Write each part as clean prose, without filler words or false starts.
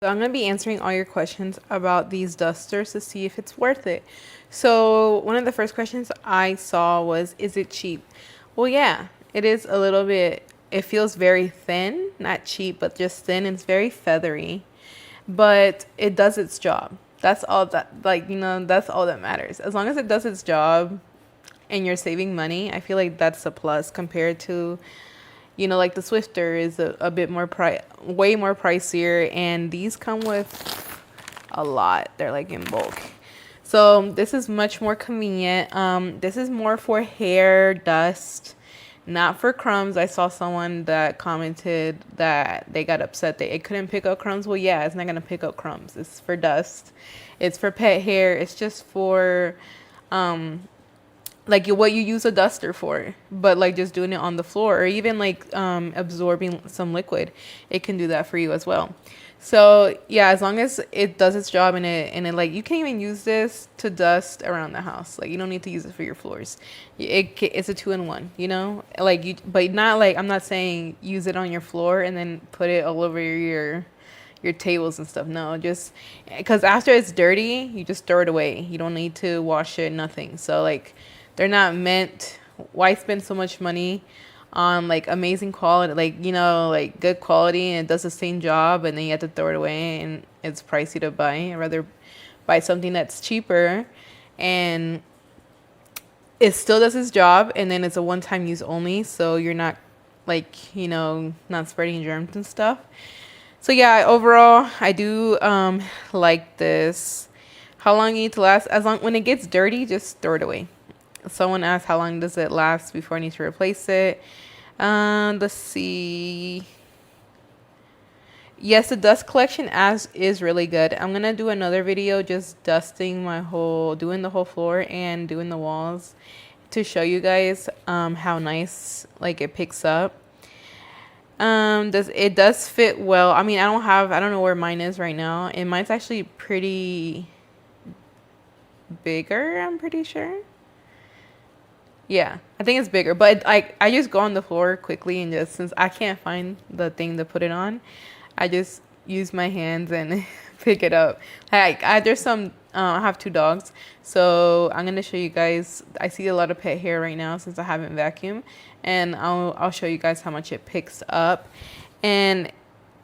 So I'm going to be answering all your questions about these dusters to see if it's worth it. So one of the first questions I saw was, is it cheap? Well, yeah, it is a little bit, it feels very thin, not cheap, but just thin. It's very feathery, but it does its job. That's all that, like, that's all that matters. As long as it does its job and you're saving money, I feel like that's a plus compared to, like the Swifter is a bit more way more pricier, and these come with a lot. They're like in bulk. So this is much more convenient. This is more for hair, dust, not for crumbs. I saw someone that commented that they got upset that it couldn't pick up crumbs. Well, yeah, it's not gonna pick up crumbs. It's for dust. It's for pet hair. It's just for like what you use a duster for, but like just doing it on the floor, or even like absorbing some liquid, it can do that for you as well. So yeah, as long as it does its job, and it like, you can even use this to dust around the house. Like, you don't need to use it for your floors. It's a two-in-one, like but not like, I'm not saying use it on your floor and then put it all over your tables and stuff. No, just because after it's dirty, you just throw it away. You don't need to wash it, nothing. So like, they're not meant, why spend so much money on like amazing quality, like, like good quality, and it does the same job, and then you have to throw it away and it's pricey to buy. I'd rather buy something that's cheaper and it still does its job, and then it's a one-time use only, so you're not like, not spreading germs and stuff. So yeah, overall, I do like this. How long you need to last? As long, when it gets dirty, just throw it away. Someone asked how long does it last before I need to replace it. Let's see. Yes, the dust collection as is really good. I'm gonna do another video just dusting doing the whole floor and doing the walls to show you guys how nice like it picks up. It does fit well. I mean, I don't know where mine is right now, and mine's actually pretty bigger, I'm pretty sure. Yeah, I think it's bigger, but I just go on the floor quickly, and just, since I can't find the thing to put it on, I just use my hands and pick it up. There's some, I have two dogs, so I'm gonna show you guys. I see a lot of pet hair right now since I haven't vacuumed, and I'll show you guys how much it picks up. And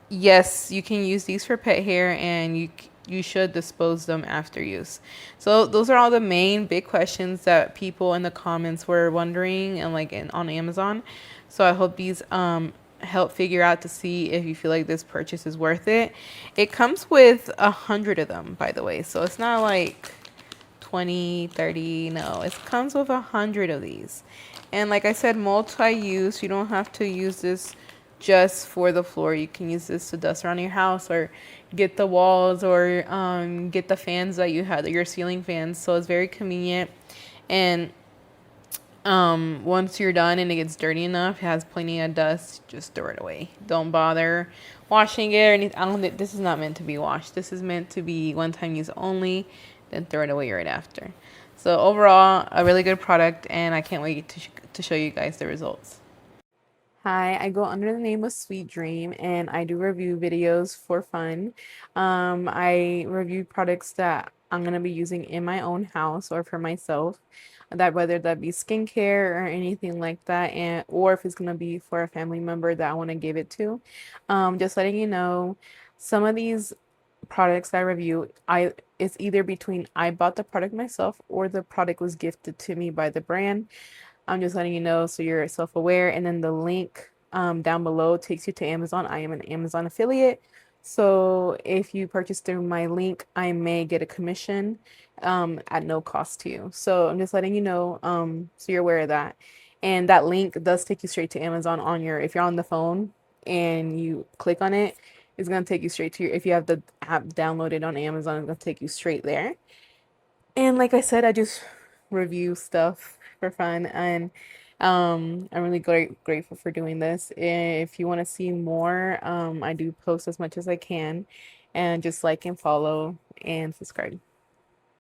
yes, you can use these for pet hair, and you should dispose them after use. So those are all the main big questions that people in the comments were wondering, and like on Amazon. So I hope these help figure out to see if you feel like this purchase is worth it. It comes with 100 of them, by the way, so it's not like 20, 30. No, it comes with 100 of these. And like I said, multi-use. You don't have to use this just for the floor. You can use this to dust around your house, or get the walls, or get the fans that you had, your ceiling fans. So it's very convenient. And once you're done and it gets dirty enough, it has plenty of dust, just throw it away. Don't bother washing it or anything. I don't think this is not meant to be washed. This is meant to be one-time use only, then throw it away right after. So overall, a really good product, and I can't wait to show you guys the results. Hi, I go under the name of Sweet Dream, and I do review videos for fun. I review products that I'm going to be using in my own house or for myself, that whether that be skincare or anything like that, and or if it's going to be for a family member that I want to give it to. Just letting you know, some of these products that I review, it's either between I bought the product myself or the product was gifted to me by the brand. I'm just letting you know so you're self-aware. And then the link down below takes you to Amazon. I am an Amazon affiliate. So if you purchase through my link, I may get a commission at no cost to you. So I'm just letting you know so you're aware of that. And that link does take you straight to Amazon if you're on the phone and you click on it, it's going to take you straight to if you have the app downloaded on Amazon, it's going to take you straight there. And like I said, I just review stuff for fun, and I'm really grateful for doing this. If you want to see more, I do post as much as I can, and just like and follow and subscribe.